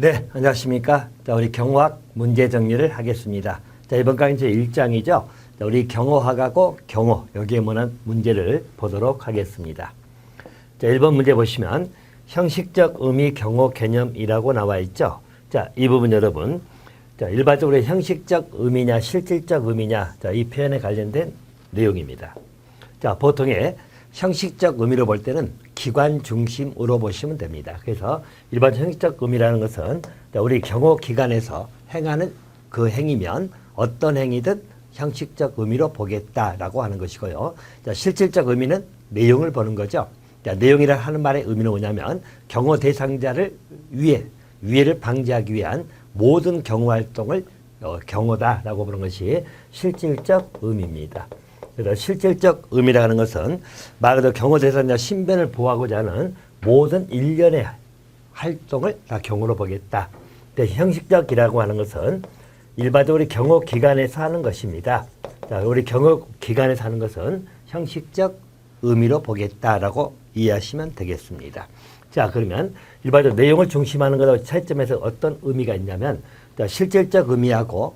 네, 안녕하십니까. 자, 우리 경호학 문제 정리를 하겠습니다. 자, 이번 강의 제 1장이죠. 자, 우리 경호학하고 경호, 여기에 관한 문제를 보도록 하겠습니다. 자, 1번 문제 보시면 형식적 의미 경호 개념이라고 나와 있죠. 자, 이 부분 여러분. 자, 일반적으로 형식적 의미냐, 실질적 의미냐, 자, 이 표현에 관련된 내용입니다. 자, 보통의 형식적 의미로 볼 때는 기관 중심으로 보시면 됩니다. 그래서 일반 형식적 의미라는 것은 우리 경호기관에서 행하는 그 행위면 어떤 행위든 형식적 의미로 보겠다라고 하는 것이고요. 자, 실질적 의미는 내용을 보는 거죠. 자, 내용이라 하는 말의 의미는 뭐냐면 경호 대상자를 위해를 방지하기 위한 모든 경호활동을 경호다라고 보는 것이 실질적 의미입니다. 그래서 실질적 의미라고 하는 것은 말 그대로 경호 대상자 신변을 보호하고자 하는 모든 일련의 활동을 다 경호로 보겠다. 근데 형식적이라고 하는 것은 일반적으로 경호기관에서 하는 것입니다. 자, 우리 경호기관에서 하는 것은 형식적 의미로 보겠다라고 이해하시면 되겠습니다. 자, 그러면 일반적으로 내용을 중심하는 것과 차이점에서 어떤 의미가 있냐면, 자, 실질적 의미하고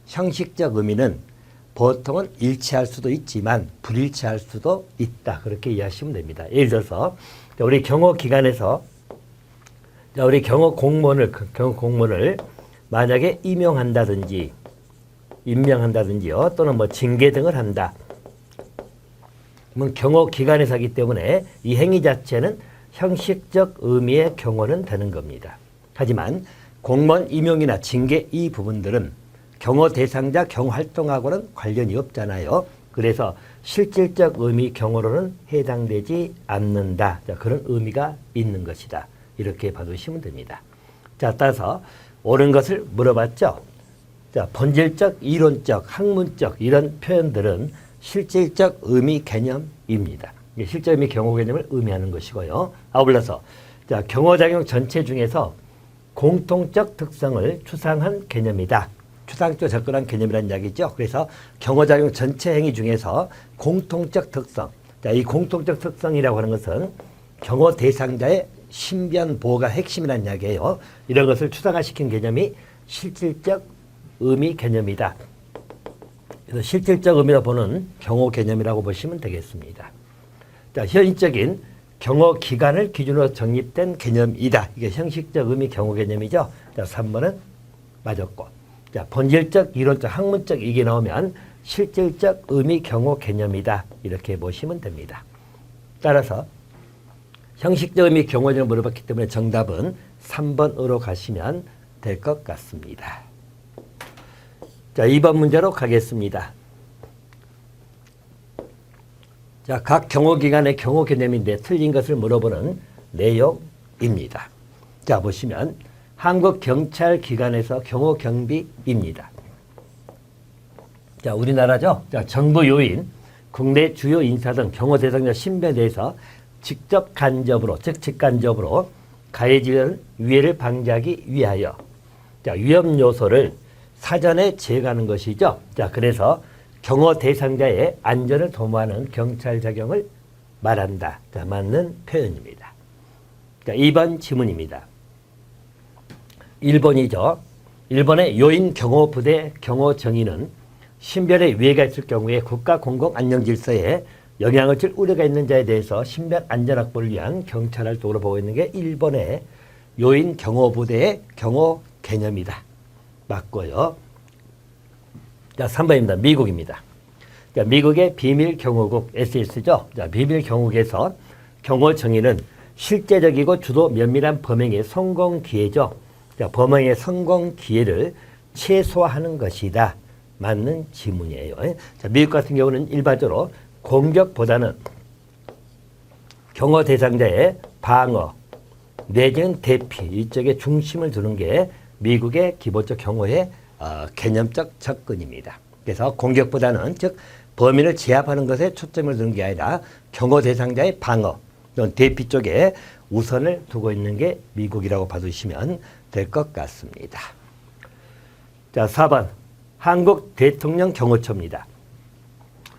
형식적 의미는 보통은 일치할 수도 있지만 불일치할 수도 있다. 그렇게 이해하시면 됩니다. 예를 들어서 우리 경호기관에서 우리 경호공무원을 만약에 임명한다든지요, 또는 뭐 징계 등을 한다. 그러면 경호기관에서 하기 때문에 이 행위 자체는 형식적 의미의 경호는 되는 겁니다. 하지만 공무원 임용이나 징계 이 부분들은 경호 대상자 경호활동하고는 관련이 없잖아요. 그래서 실질적 의미 경호로는 해당되지 않는다. 자, 그런 의미가 있는 것이다. 이렇게 봐두시면 됩니다. 자, 따라서 옳은 것을 물어봤죠. 자, 본질적, 이론적, 학문적 이런 표현들은 실질적 의미 개념입니다. 실질적 의미 경호 개념을 의미하는 것이고요. 아울러서 자, 경호작용 전체 중에서 공통적 특성을 추상한 개념이다. 추상적 접근한 개념이라는 이야기죠. 그래서 경호작용 전체 행위 중에서 공통적 특성. 자, 이 공통적 특성이라고 하는 것은 경호 대상자의 신변 보호가 핵심이라는 이야기예요. 이런 것을 추상화시킨 개념이 실질적 의미 개념이다. 그래서 실질적 의미로 보는 경호 개념이라고 보시면 되겠습니다. 자, 현실적인 경호 기관을 기준으로 정립된 개념이다. 이게 형식적 의미 경호 개념이죠. 자, 3번은 맞았고. 자, 본질적, 이론적, 학문적 이게 나오면 실질적 의미 경호 개념이다. 이렇게 보시면 됩니다. 따라서 형식적 의미 경호 개념을 물어봤기 때문에 정답은 3번으로 가시면 될 것 같습니다. 자, 2번 문제로 가겠습니다. 자, 각 경호기관의 경호 개념인데 틀린 것을 물어보는 내용입니다. 자, 보시면 한국경찰기관에서 경호경비입니다. 자, 우리나라죠. 자, 정부 요인, 국내 주요 인사 등 경호 대상자 신변에 대해서 직접 간접으로, 즉 직간접으로 가해지는 위해를 방지하기 위하여 자, 위험 요소를 사전에 제거하는 것이죠. 자, 그래서 경호 대상자의 안전을 도모하는 경찰 작용을 말한다. 자, 맞는 표현입니다. 자, 2번 지문입니다. 1번이죠. 1번의 요인 경호부대 경호정의는 신변에 위해가 있을 경우에 국가 공공안녕질서에 영향을 줄 우려가 있는 자에 대해서 신변 안전 확보를 위한 경찰 활동으로 보고 있는 게 1번의 요인 경호부대의 경호 개념이다. 맞고요. 자, 3번입니다. 미국입니다. 자, 미국의 비밀경호국 SS죠. 자, 비밀경호국에서 경호 정의는 실제적이고 주도 면밀한 범행의 성공 기회죠. 자, 범행의 성공 기회를 최소화하는 것이다. 맞는 지문이에요. 자, 미국 같은 경우는 일반적으로 공격보다는 경호 대상자의 방어 내지는 대피 이쪽에 중심을 두는 게 미국의 기본적 경호의 개념적 접근입니다. 그래서 공격보다는 즉 범인을 제압하는 것에 초점을 두는 게 아니라 경호 대상자의 방어 또는 대피 쪽에 우선을 두고 있는 게 미국이라고 봐주시면 될 것 같습니다. 자, 4번 한국 대통령 경호처입니다.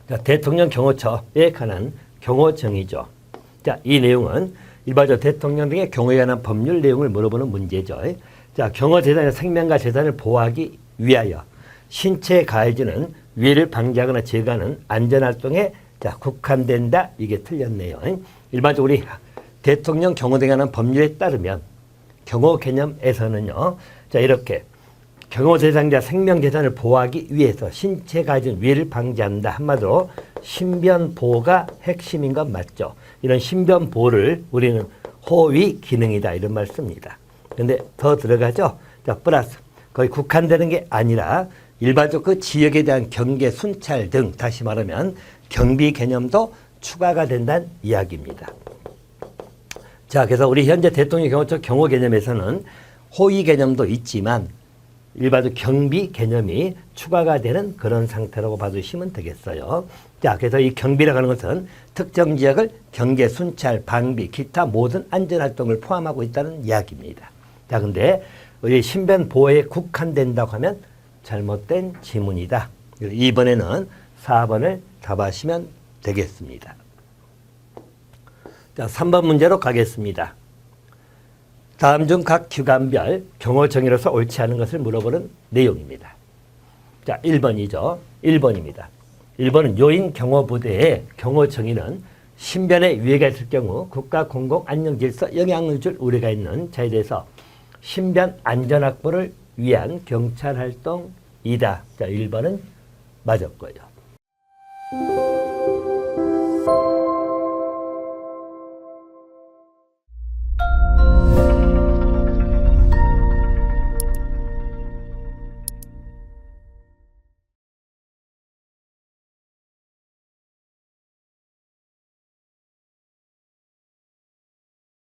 자, 대통령 경호처에 관한 경호 정의죠. 자, 이 내용은 일반적으로 대통령 등의 경호에 관한 법률 내용을 물어보는 문제죠. 자, 경호재단의 생명과 재산을 보호하기 위하여 신체에 가해지는 위해를 방지하거나 제거하는 안전활동에 자, 국한된다. 이게 틀렸네요. 일반적으로 우리 대통령 경호 등에 관한 법률에 따르면 경호 개념에서는요. 자, 이렇게 경호 대상자 생명 재산을 보호하기 위해서 신체에 가해진 위해를 방지한다. 한마디로 신변 보호가 핵심인 건 맞죠. 이런 신변 보호를 우리는 호위 기능이다. 이런 말 씁니다. 근데 더 들어가죠. 자, 플러스 거의 국한되는 게 아니라 일반적 그 지역에 대한 경계, 순찰 등 다시 말하면 경비 개념도 추가가 된다는 이야기입니다. 자, 그래서 우리 현재 대통령 경호처 경호 개념에서는 호위 개념도 있지만 일반적 경비 개념이 추가가 되는 그런 상태라고 봐주시면 되겠어요. 자, 그래서 이 경비라고 하는 것은 특정 지역을 경계, 순찰, 방비, 기타 모든 안전활동을 포함하고 있다는 이야기입니다. 자, 근데 우리 신변 보호에 국한된다고 하면 잘못된 지문이다. 이번에는 4번을 답하시면 되겠습니다. 자, 3번 문제로 가겠습니다. 다음 중 각 기관별 경호 정의로서 옳지 않은 것을 물어보는 내용입니다. 자, 1번이죠. 1번입니다. 1번은 요인 경호부대의 경호 정의는 신변에 위해가 있을 경우 국가 공공 안녕 질서 영향을 줄 우려가 있는 자에 대해서 신변 안전 확보를 위한 경찰 활동이다. 자, 1번은 맞았고요.